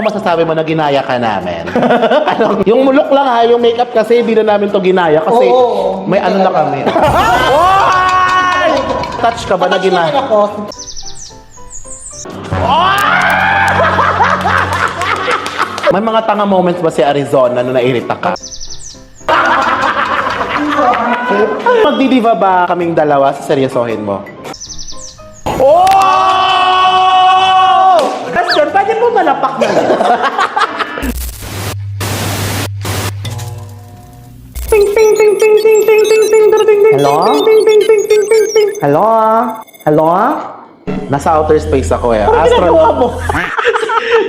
Ano masasabi mo na ginaya ka namin? Yung look lang ha, yung makeup kasi hindi na namin to ginaya kasi may ano na kami. Oy! Touch ka ba na ginaya? May mga tanga moments ba si Arizona na nairita ka? Magdidiva ba kaming dalawa sa seryosohin mo? Oh! Question, pwede mo malapak na yun? Ting ting ting ting ting ting ting ting ting ting ting Hello? ting ting ting ting ting ting ting. Hello? Hello? Nasa outer space ako eh. Ano ginagawa mo?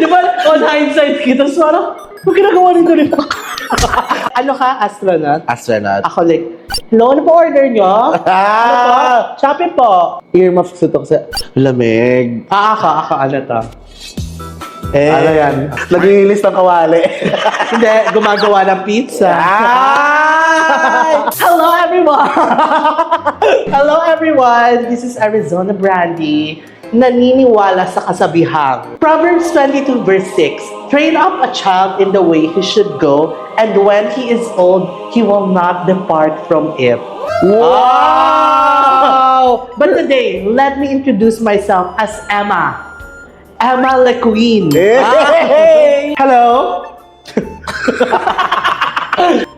Di ba, on hindsight kita, so parang, ano ginagawa rin ko nito? Ano ka, astronaut? Astronaut. Ako like, hello, ano po order nyo? Ano po? Shopee po. Earmuffs ito kasi lamig. Ako, ano to? Ano yan? Naglilis ng kawali. Hindi, gumagawa ng pizza. Hello everyone! Hello everyone! This is Arizona Brandy. Naniniwala sa kasabihang. Proverbs 22 verse 6. Train up a child in the way he should go, and when he is old, he will not depart from it. Wow! But today, let me introduce myself as Emma. Emma LeQueen. Hey! Hello?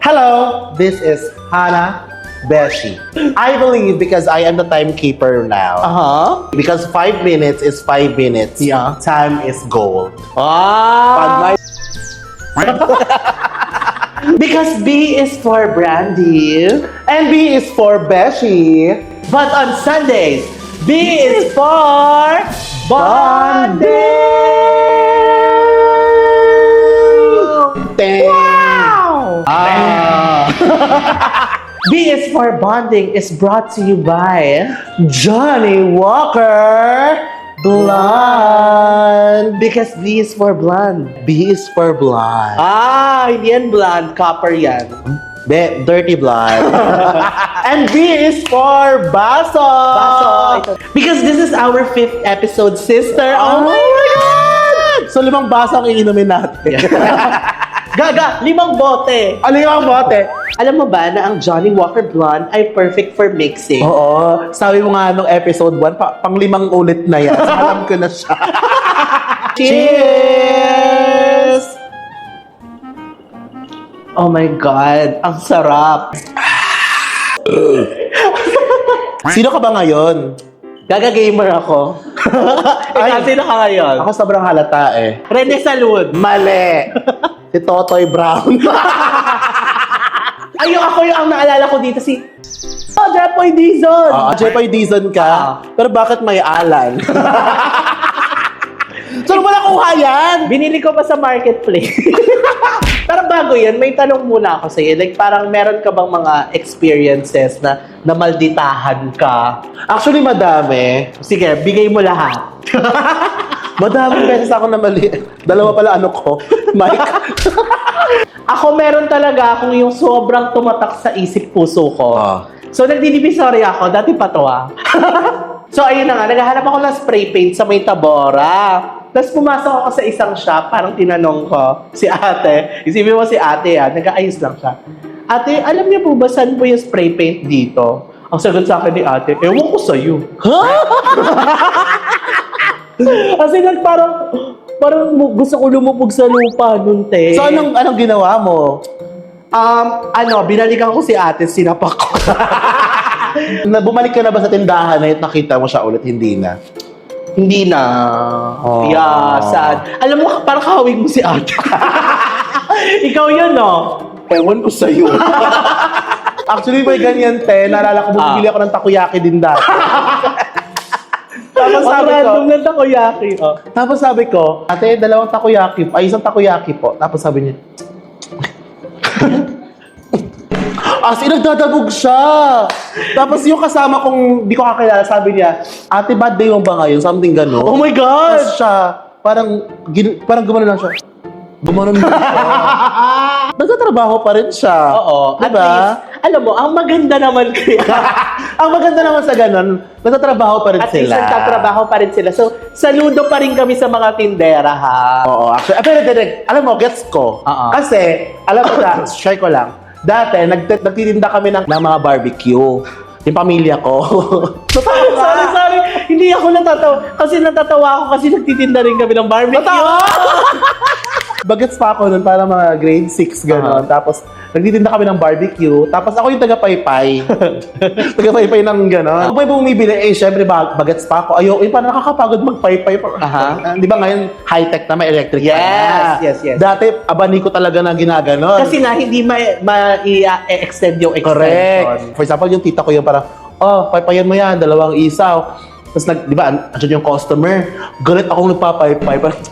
Hello, this is Hannah Beshi. I believe because I am the timekeeper now. Uh-huh. Because 5 minutes is 5 minutes. Yeah. Time is gold. Ah! Pag may Because B is for Brandy. and B is for Beshi. But on Sundays, B is for bonding. Wow! B is for bonding is brought to you by Johnny Walker Blonde. because B is for blonde. B is for blonde. Hindi yan blonde, copper yan. Dirty blonde. And B is for Baso. Baso. Because this is our 5th episode, sister. Oh my God! So 5 baso ang iinumin natin. Gaga, 5 bote. Ano yung bote? Alam mo ba na ang Johnny Walker Blonde ay perfect for mixing? Oo. Sabi mo nga nung episode 1, pang 5 ulit na yan. So, alam ko na siya. Cheers! Oh my God, ang sarap. Sino ka ba ngayon? Gaga gamer ako. Ikaw, sino ka ngayon? Ako sobrang halata eh. Rene Salud. Mali! Si Totoy Brown. Ayun, ako yung ang naalala ko dito si Jepoy Dizon. Jepoy Dizon ka. Pero bakit may Alan? Saan mo nakuha yan? Binili ko pa sa marketplace. Pero bago yan, may tanong muna ako sa'yo. Like, parang meron ka bang mga experiences na namalditahan ka? Actually, madami. Sige, bigay mo lahat. Madaming beses ako na mali. 2 pala ano ko. Mike. Ako meron talaga akong yung sobrang tumatak sa isip puso ko. So, nagdidivisory ako. Dati pa to So, ayun na nga. Naghahanap ako ng spray paint sa may Tabora. Tapos pumasok ako sa isang shop. Parang tinanong ko si ate. Isipin mo si ate nag-aayos lang siya. Ate, alam niyo po ba saan po yung spray paint dito? Ang sagot sa akin ni ate, ewan ko sa'yo. Kasi parang gusto ko lumubog sa lupa nun, te. So, anong ginawa mo? Binalikan ko si ate, sinapak ko. Bumalik ka na ba sa tindahan na nakita mo siya ulit? Hindi na. Hindi na. Oh. Yeah, sad. Alam mo, parang kahawig mo si ate. Ikaw yun, no? Ewan ko sa'yo. Actually, may ganyan, te. Naalala ko, bumili ako ng takoyaki din dati. Tapos sabi ko, random ng takoyaki. Tapos sabi ko, ate, 2 takoyaki, isang takoyaki po. Tapos sabi niya, as in, nagdadabog siya. Tapos yung kasama kong di ko kakilala, sabi niya, ate, bad day mo ba ngayon? Something gano'n. Oh my God! Tapos siya, parang gumano lang siya. Gumano lang siya. Nagtatrabaho pa rin siya. Oo. Diba? alam mo, ang maganda naman kaya. Ang maganda naman sa ganun, nagtatrabaho pa rin At least sila. nagtatrabaho pa rin sila. So, saludo pa rin kami sa mga tindera, ha? Oo, actually. Pero direct, alam mo, gets ko. Oo. Kasi, alam mo na, share ko lang. Dati, nagtitinda kami ng mga barbecue. Yung pamilya ko. Sorry. Hindi ako natatawa. Kasi natatawa ako kasi nagtitinda rin kami ng barbecue. Totoo! Bagets pa ako nun, para mga grade 6, gano'n. Tapos, nagtitinda kami ng barbecue. Tapos, ako yung taga-paypay. Taga-paypay ng gano'n. Kung may bumibili, syempre, bagets pa ako. Ayaw, parang nakakapagod mag-paypay. Di ba ngayon, high-tech na, may electric pan na. Yes. Dati, abani ko talaga na ginaganon. Kasi nga, hindi ma-extend yung extension. Correct. For example, yung tita ko yung parang, paypayan mo yan, 2 isaw. Tapos, di ba, andyan yung customer. Galit akong nagpapaypay. Parang,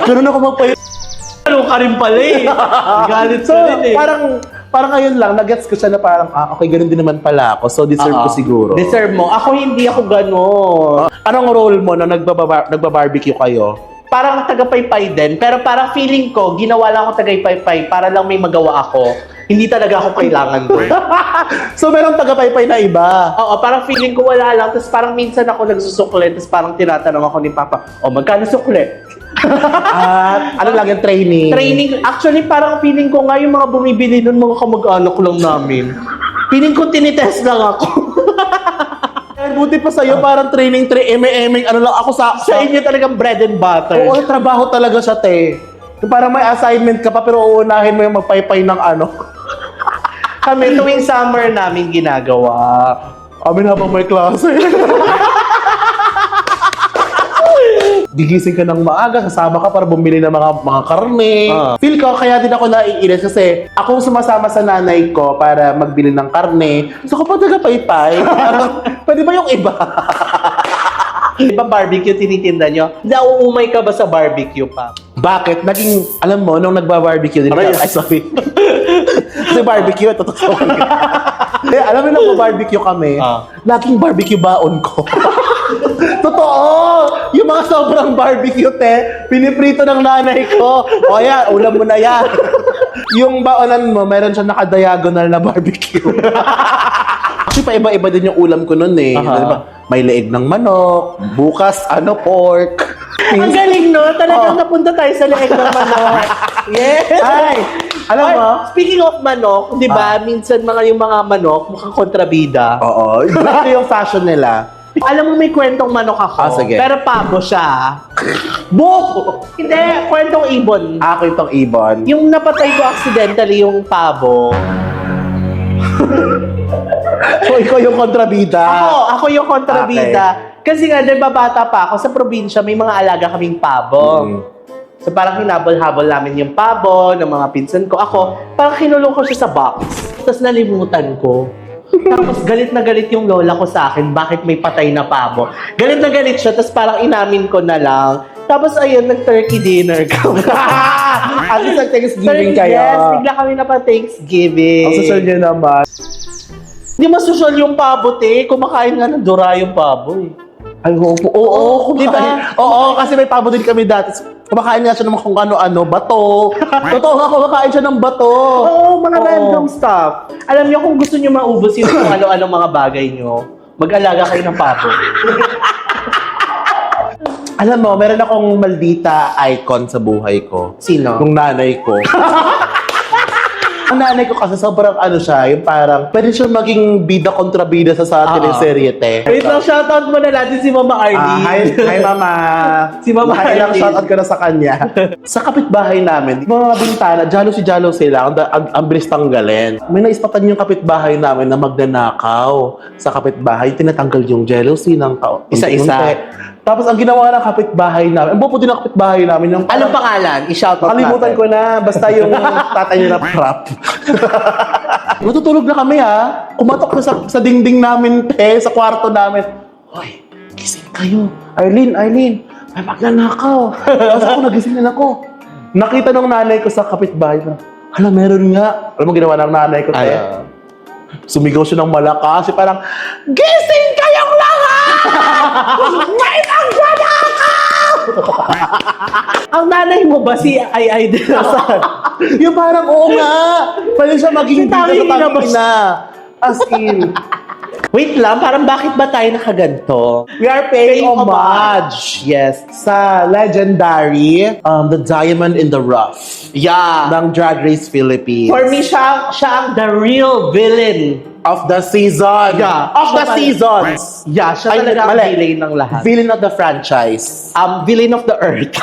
ganun ako magpay. Ano ka rin pala eh. Galit So, ka rin eh. parang ngayon lang, nag-gets ko siya na parang, okay, ganun din naman pala ako. So, deserve ko siguro. Deserve mo. Ako hindi ako gano'n. Anong role mo na nagbabarbecue kayo? Parang tagapaypay din. Pero parang feeling ko, ginawa lang ako tagapaypay para lang may magawa ako. Hindi talaga ako kailangan doon. So, merong tagapaypay na iba. Oo, parang feeling ko wala lang. Tapos parang minsan ako nagsusukli. Tapos parang tinatanong ako ni Papa, magkano sukli? At ano lang yung training? Training. Actually, parang feeling ko nga yung mga bumibili nun, mga kamag-anak lang namin. Feeling ko tinitest lang ako. Buti pa sa'yo, parang training, ano lang ako sa Sa inyo talagang bread and butter. Oo, trabaho talaga siya, te. Yung parang may assignment ka pa, pero uunahin mo yung magpaypay ng ano. Kami tuwing summer namin ginagawa. Kami na habang may klase. Gigising ka ng maaga, kasama ka para bumili ng mga karne. Feel ko, kaya din ako naiinis kasi akong sumasama sa nanay ko para magbili ng karne. So kapag nagapaypay, pwede ba yung iba? Iba barbecue tinitinda nyo? Nauumay ka ba sa barbecue pa? Bakit? Naging, alam mo, nung nagba-barbecue din Aray, ay, sorry. Kasi barbecue, totoo. Eh, alam mo, nagba-barbecue kami, laging barbecue baon ko. Totoo! Yung mga sobrang barbecue, te, piniprito ng nanay ko. O yan, ulam mo na yan. Yung baonan mo, meron siya naka-diagonal na barbecue. Actually, pa-iba-iba din yung ulam ko nun eh. Diba? May leeg ng manok, bukas, pork. Ang galing, no? Talagang napunta tayo sa leeg ng manok. Yes! Ay, alam mo? Speaking of manok, di ba, minsan yung mga manok, mukhang kontrabida. Oo, ito yung fashion nila. Alam mo, may kwentong manok ako. Sige. Pero pabo siya. Buko! Hindi, kwentong ibon. Ako itong ibon. Yung napatay ko accidentally yung pabo. So, ikaw yung kontrabida. Ako yung kontrabida. Kasi nga, diba bata pa ako, sa probinsya, may mga alaga kaming pabo. So, parang hinabol-habol namin yung pabo ng mga pinsan ko. Ako, parang kinulong ko siya sa box. Tapos nalimutan ko. Tapos galit na galit yung lola ko sa akin, bakit may patay na pabo. Galit na galit siya, tapos parang inamin ko na lang. Tapos ayun, nag-turkey dinner kami. At least nag-Thanksgiving kayo. Yes, bigla kami na pa-Thanksgiving. Ang social niyo naman. Hindi masosyal yung pabo, te. Kumakain nga ng dura yung pabo, eh. Ay, oo, Di ba? Oo, kasi may pabo din kami dati. Kumakain nga siya ng kung ano-ano, bato. Totoo nga, kumakain siya ng bato. Oo, mga random stuff. Alam niyo, kung gusto niyo maubos yung kung ano-ano mga bagay niyo, mag-alaga kayo ng pabo. Alam mo, meron akong maldita icon sa buhay ko. Sino? Yung nanay ko. Ang nanay ko kasi sobrang siya, yung parang pwede siya maging bida-kontrabida sa teleserye, te. Wait lang, shoutout mo na natin si Mama Arlene. Hi, Mama. Si Mama Ilang Arlene. shoutout ko na sa kanya. Sa kapitbahay namin, mga bintana, jalo sila, ang bilis tanggalin. May naispatan yung kapitbahay namin na magnanakaw sa kapitbahay, tinatanggal yung jealousy ng Isa-isa. unti-unti. Tapos ang ginawa ng kapitbahay namin, ang bupo din ng kapitbahay namin, yung Anong pangalan? I-shoutout kalimutan natin. ko na, basta yung tatay niya na prop. Natutulog na kami kumatok na sa dingding namin, sa kwarto namin. Hoy, gising kayo. Arlene, may magnanakaw. Tapos ako nagising na ako. Nakita ng nanay ko sa kapitbahay, hala, meron nga. Alam mo ginawa ng nanay ko, te? Sumigaw siya ng malakas, parang, gising kayong lahat! May magnanakaw! Ang nanay mo ba si Ay de la Sal? Yung parang, oo nga. Pwede siya maging Si Tami bida sa na ba tangina. As in. Wait lang, parang bakit ba tayo nakaganto? We are paying homage. Yes. Sa legendary, The Diamond in the Rough. Yeah. Ng Drag Race Philippines. For me, siya ang the real villain. Of the season. Yeah. Of the Siya seasons. Yeah, siya Ay, talaga ang mali. villain ng lahat. Villain of the franchise. Villain of the earth.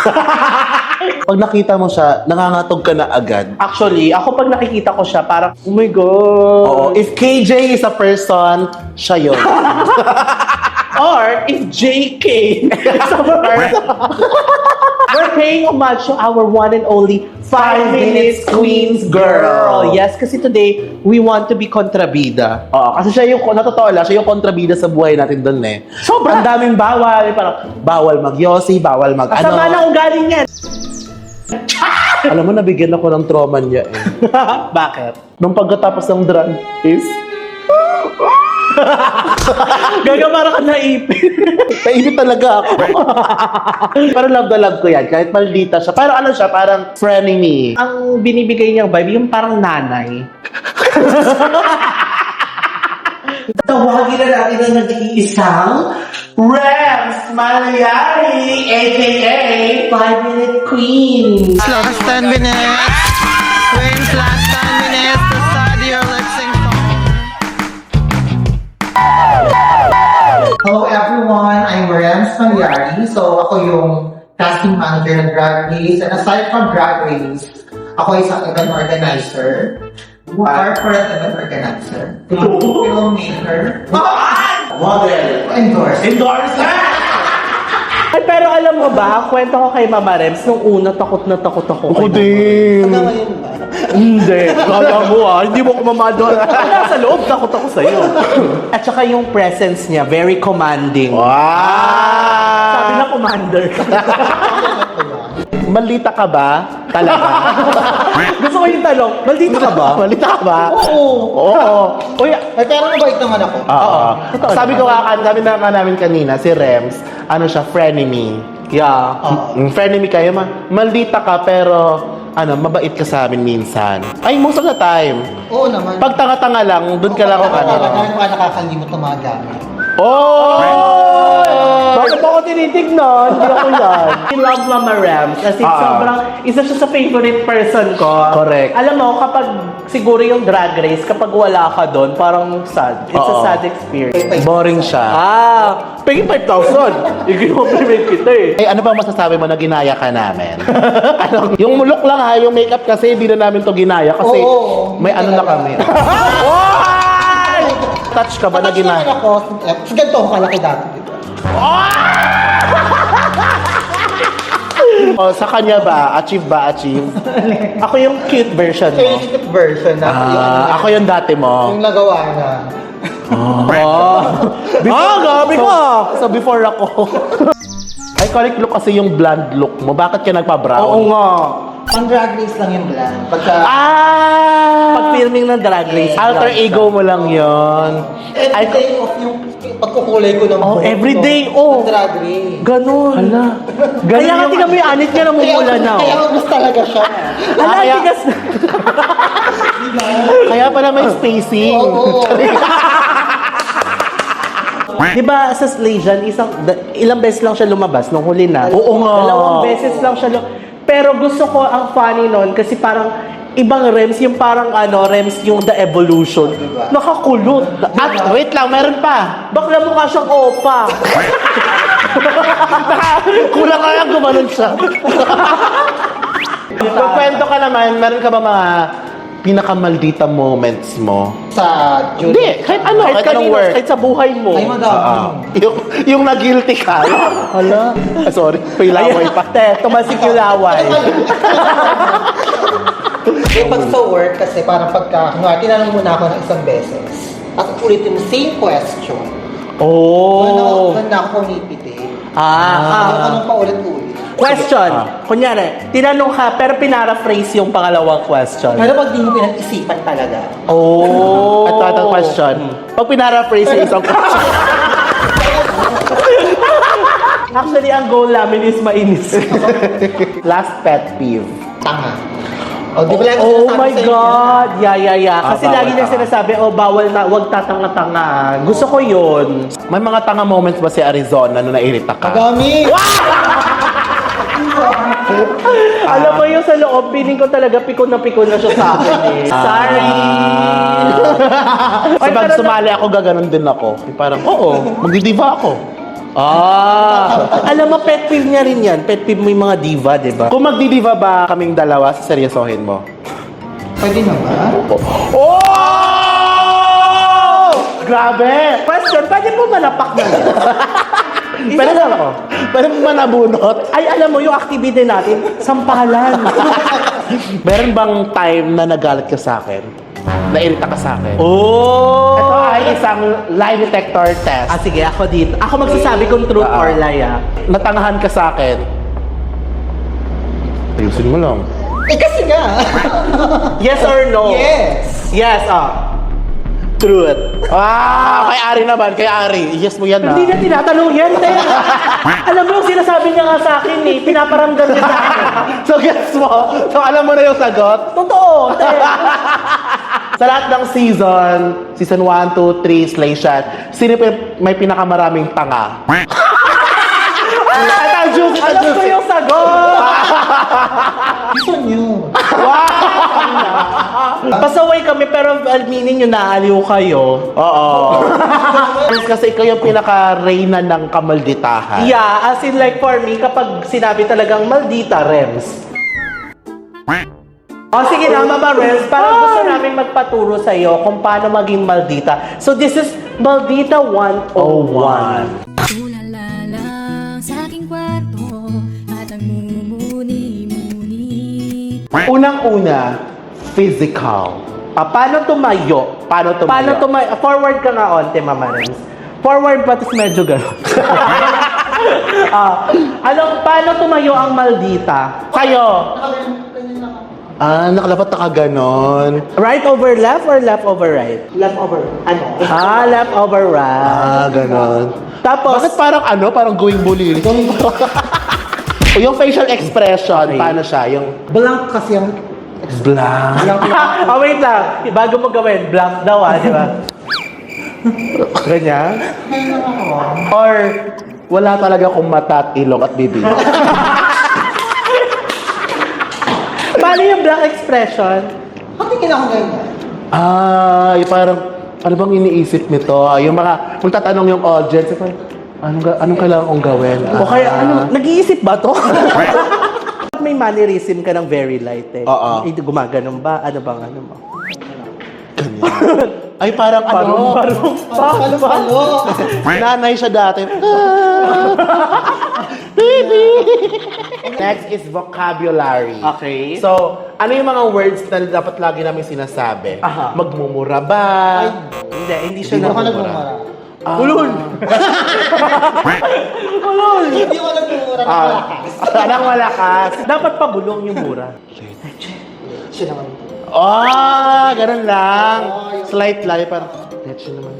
Pag nakita mo siya, nangangatog ka na agad. Actually, ako pag nakikita ko siya, parang, oh my God. Oo. If KJ is a person, siya yun. Or, if JK is a person. We're paying homage to our one and only 5 Minutes Queens girl. Yes, kasi today, we want to be kontrabida. Oo, kasi siya yung, natotoo lang, siya yung kontrabida sa buhay natin doon eh. Sobra. Ang daming bawal, parang bawal mag-yosi, bawal Kasama na ugaling yan. Alam mo, nabigyan ako ng trauma niya eh. Bakit? Nung pagkatapos ng drag is, Gagamara ka naipin. naibit talaga ako. Parang love na love ko yan, kahit maldita siya. Parang ano siya, parang frenemy. Ang binibigay niyang vibe, yung parang nanay. Tawagin na natin ang nag-iisang Rems Malayari, a.k.a. 5-Minute Queen. Last 10 minutes. Wins last 10 minutes to start your lip sync song. Hello everyone, I'm Rems Malyari. So ako yung casting manager ng Drag Race. And aside from Drag Race, ako isang event organizer. Corporate event organizer. Filmmaker. Model. Endorser. Ay, pero alam mo ba, kwento ko kay Mama Rems, nung una takot na takot ako. Ako din. Hanggang ngayon ba? Hindi. Kala mo hindi mo kumamado. Ako nasa loob, takot ako sa'yo. At saka yung presence niya, very commanding. Wow! Sabi na commander. Maldita ka ba? Talaga? Gusto ko yung tanong, maldito ka ba? Maldita ka ba? Oo. Oo. Uy, Ay, pero mabait naman ako. Oo. Totoo Sabi ko sabi na nga namin kanina, si Rems, ano siya, frenemy. yeah. Frenemy kayo, maldita ka pero mabait ka sa amin minsan. Ay, most of the time. Oo naman. Pag tanga-tanga lang, doon ka lang ako Dahil mga nakakalimot ng mga gamit. Oh! Bakit ako tinitignan? Hindi ako yan. I love Mama Rems kasi sobrang, isa siya sa favorite person ko. Correct. Alam mo, kapag siguro yung drag race, kapag wala ka doon, parang sad. It's a Oo. sad experience. Boring siya. Paging 5,000. I-compliment kita eh. Ano ba masasabi mo na ginaya ka namin? Yung look lang yung makeup kasi hindi na namin to ginaya kasi Oo, may ano na kami. Touch ka ba na Nakatch naman ginaya? ako. Sa ganito ako kalaki dati, di ba? Sa kanya ba? Achieve ba? Achieve? Ako yung cute version mo. Favorite version na. Ako yung dati mo. Yung nagawa na. Gabi ka! So before ako. Iconic look kasi yung blonde look mo. Bakit ka nagpa-brown? Oo nga. Pang drag race lang yung plan. Pagka... Pag filming ng drag race. Alter ego mo lang yon. Everyday of yung pagkukulay ko ng Oh, buhok everyday, ko. Ng drag race. Ganon. Hala. Kaya nga tingnan mo yung anit niya namumula na. Kaya ubus talaga siya. Ala, kaya- tigas na. Kaya pala may spacing. Oo. Di ba sa Slasian, ilang beses lang siya lumabas nung huli na? Oo nga. Dalawang beses lang siya Pero gusto ko ang funny nun kasi parang ibang Rems, yung parang Rems yung The Evolution. Nakakulot. At wait lang, meron pa. Bakla mukha siyang opa. Kulang nga lang gumanon siya. Kwento ka naman, meron ka ba mga pinakamaldita moments mo? Sa June. Hindi, kahit ano, kahit anong kanino, work. kahit sa buhay mo. Ay, madami. Yung nag-guilty ka. Hala. Sorry, pailaway pa. Te, tumasik yung laway. Eh, pag sa work, kasi parang pagka, tinanong muna ako ng isang beses. At ulitin yung same question. Oh. Doon na ako pumipiti. Ah. Anong paulit-ulit. Question. Kunyari, tinanong ka pero pinaraphrase yung pangalawang question. Pero pag di mo pinag-isipan talaga. Oh. Ito question. Pag pinaraphrase yung isang question. Actually, ang goal namin is mainis. Last pet peeve. Tanga. O, di ba lang Oh sinasabi my sa inyo God! Yeah. Kasi bawal lagi niya ka. sinasabi, bawal na, wag tatanga-tanga. Gusto ko yun. May mga tanga moments ba si Arizona na nairita ka? Madami! Alam mo yung sa loob, feeling ko talaga pikon na siya sa akin eh. Sorry! Sa pag sumali ako, gaganon din ako. Yung parang, oo, magdidiva ako. Alam mo, pet peeve niya rin yan. Pet peeve mo yung mga diva, di ba? Kung magdidiva ba kaming dalawa, seryosohin mo? Pwede naman. Oh! Grabe! Question, pwede po malapak na yan? Pwede na ako. Pwede mo manabunot. Ay, alam mo, yung activity natin, sampalan. Meron bang time na nagalit ka sa akin? Nairita ka sa akin? Oh! Ito ay isang lie detector test. Sige, ako dito. Ako magsasabi kung truth or lie, Natangahan ka sa akin. Ayusin mo lang. Eh kasi nga. Yes or no? Yes. Yes, truth. Kay Ari naman, kay Ari. Yes mo yan, Hindi na tinatanong yan. Alam mo, yung sinasabi niya nga sa akin pinaparamdam niya sa akin. So, guess mo. So, alam mo na yung sagot? Totoo. Sa lahat ng season 1, 2, 3, slay shot, sino may pinakamaraming tanga? Alam ko yung sagot. Gusto niyo. Pasaway kami pero meaning yung naaliw kayo. Oo. Kasi ikaw yung pinaka-reyna ng kamalditahan. Yeah, as in like for me, kapag sinabi talagang maldita, Rems. Sige na, Mama Rems, parang gusto namin magpaturo sa iyo kung paano maging maldita. So this is Maldita 101. Tulala lang sa aking kwarto at ang mumuni-muni. Unang-una, physical. Paano tumayo? Paano tumayo? Forward ka nga onte, Mama Rems. Forward pa, tapos medyo gano'n. Paano tumayo ang maldita? Kayo! Nakalapat na ganon. Right over left or left over right? Left over, left over right. Ganon. Tapos, Bakit parang going bully? O yung facial expression, paano siya? Yung Blank kasi yung blank. wait lang. Bago mo gawin, blank daw di ba? Ganyan? Or wala talaga kung mata at ilong at bibig. Paano yung blank expression? Patingin ako ganyan. Yung parang, ano bang iniisip nito? Yung mga, kung tatanong yung audience, parang, anong kailangan kong gawin? O kaya, nag-iisip ba to? May mannerism ka ng very light Oo. Gumaganon ba? Ano bang ano mo? Ganyan. Ay, parang Palo. nanay siya dati. Baby! Next is vocabulary. Okay. So, ano yung mga words na dapat lagi namin sinasabi? Aha. Magmumura ba? Hindi siya Hindi ako nagmumura. nagmumura. Ulul! Hindi ako nagmumura ng malakas. Anong malakas? Dapat pabulong yung mura. Siya naman. Ganun lang. Slight lie, parang, let's naman.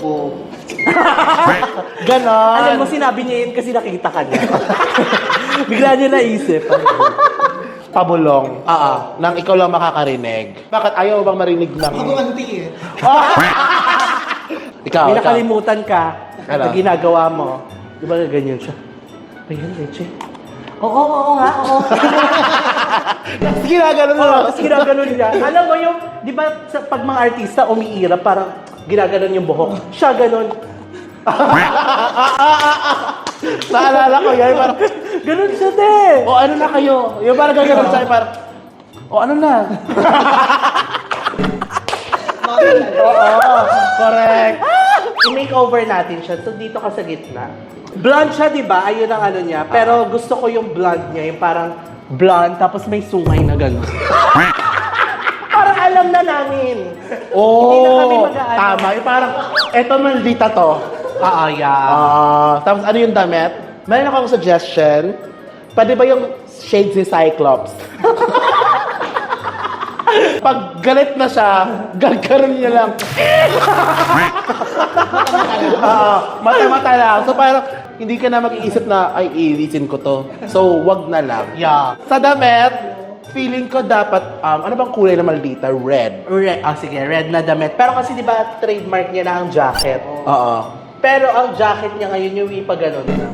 Oh. Ganon. Alam mo, sinabi niya yun kasi nakita ka niya. Bigla niya naisip. Pabulong. Nang ikaw lang makakarinig. Bakit ayaw bang marinig ng... Ako gumanti eh. Ikaw, May nakalimutan ka Ano? na ginagawa mo. Di ba ganyan siya? Ayan, Leche. Oo nga. Ginaganon mo. Tapos ginaganon niya. Alam mo yung, di ba pag mga artista umiira, parang ginaganon yung buhok. Siya ganon. Naalala ko yan, parang, Ganon siya din. o ano na kayo? Yung parang gaganon siya, parang, o ano na? Oo, correct. I-makeover natin siya. So, dito ka sa gitna. Blonde siya, di ba? Ayun ang ano niya. Pero gusto ko yung blonde niya. Yung parang blonde, tapos may sungay na gano'n. Parang alam na namin. Hindi na kami mag-aano. Tama. Yung parang, eto maldita to. Yeah. Tapos ano yung damit? Meron akong suggestion. Pwede ba yung shades ni Cyclops? Pag galit na siya, gagaron niya lang. Mata-mata lang. So parang, hindi ka na mag-iisip na, ay, iilisin ko to. So, wag na lang. Yeah. Sa damit, feeling ko dapat, ano bang kulay na maldita? Red. Red. Sige, red na damit. Pero kasi di ba trademark niya na ang jacket? Oo. Pero ang jacket niya ngayon yung ipa ganun na.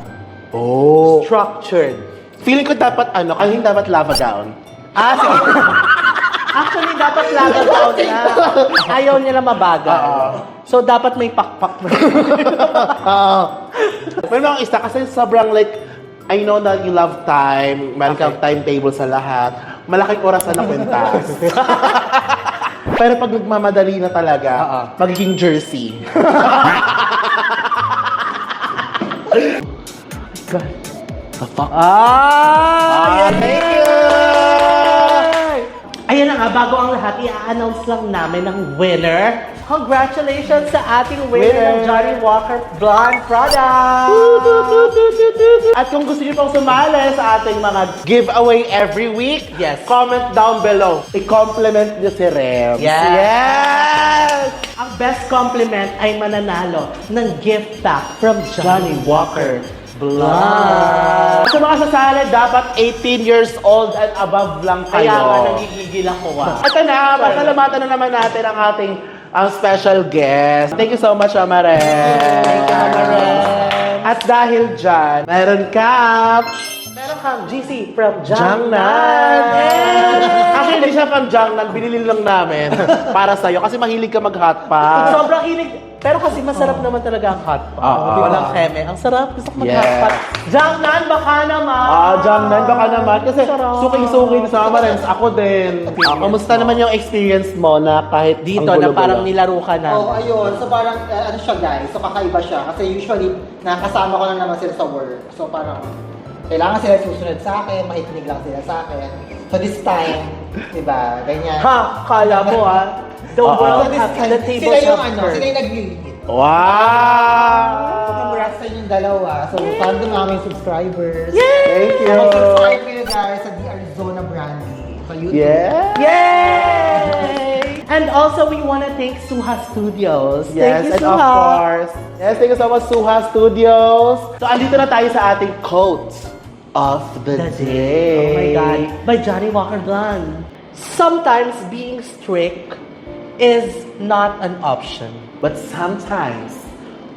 Oh. Structured. Feeling ko dapat, kasi hindi dapat lava gown. Sige. Actually, dapat laga down na. Ayaw niya na mabagal. So, dapat may pakpak na. Meron akong isa kasi sobrang like, I know that you love time, meron kang timetable sa lahat, malaking orasan na kwintas. Pero pag nagmamadali na talaga, magiging jersey. The fuck? Yes! Thank you! Ayan na nga, bago ang lahat, i-announce lang namin ang winner. Congratulations sa ating winner ng Johnny Walker Blonde product! At kung gusto niyo pong sumali sa ating mga giveaway every week, Yes. comment down below. I-compliment niyo si Rem. Yes! Ang best compliment ay mananalo ng gift pack from Johnny Walker Blonde. Sa mga sasali, dapat 18 years old and above lang kayo. Kaya nga nagigigil ako At na, pasalamatan na naman natin ang ating special guest. Thank you so much, Amaren. Thank you, Amaren. At dahil dyan, meron Meron kang GC from Jangnan. Jangnan. Actually, hindi siya from Jangnan. Binili lang namin para sa'yo kasi mahilig ka mag-hot pot. Sobrang hilig. Pero kasi masarap naman talaga ang hot pot. Walang keme. Ang sarap. Gusto ko mag-hot Yes. pot. Jangnan, baka naman. Jangnan, baka naman. Kasi Sarap. suking-suki sa Amarens. Ako din. Kamusta naman yung experience mo na kahit Dito ang na gulo-gulo? parang nilaro ka na. Oh, ayun. So parang, ano siya guys, so kakaiba siya. Kasi usually, nakasama ko lang naman sila sa work. So parang, kailangan sila susunod sa akin, makikinig lang sila sa akin. So this time, di ba, ganyan. Ha, kala mo The world So this has time, the table sila yung have ano, turned. sila yung nag-lead. Wow! Congrats sa inyong dalawa. So, paano namin subscribers? Thank you! Mag-subscribe kayo guys sa The Arizona Brandy sa YouTube. Yeah! Yay! And also, we want to thank Suha Studios. Yes, Thank you, and Suha. of course. Yes, thank you so much, Suha Studios. So, andito na tayo sa ating quote of the day. Oh my God. By Johnny Walker Blonde. Sometimes being strict is not an option. But sometimes,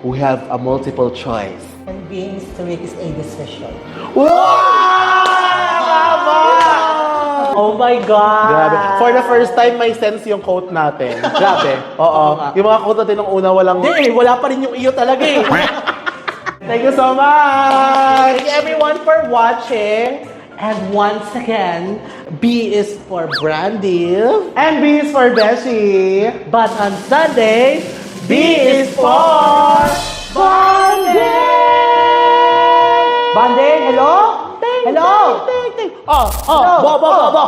we have a multiple choice. And being strict is a decision. Wow! Tama! Oh my God. Grabe. For the first time, may sense yung quote natin. Grabe. Oo. Yung mga quote natin nung una, walang... Hindi wala pa rin yung iyo talaga eh. Thank you so much! Thank you everyone for watching. And once again, B is for Brandy. And B is for Beshi. But on Sunday, B is for Bande! Bande, hello? Hello? Hello? Bo.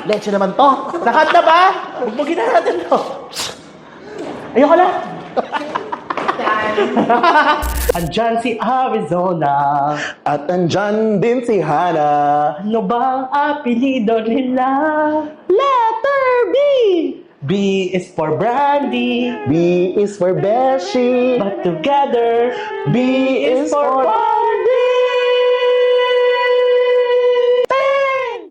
Leche naman to. Lahat na ba? Bugbugin na natin to. Ayoko na. Andyan si Arizona. At andyan din si Hana. Ano ba ang apelido nila? Letter B! B is for Brandy. B is for Beshi. But together, B is for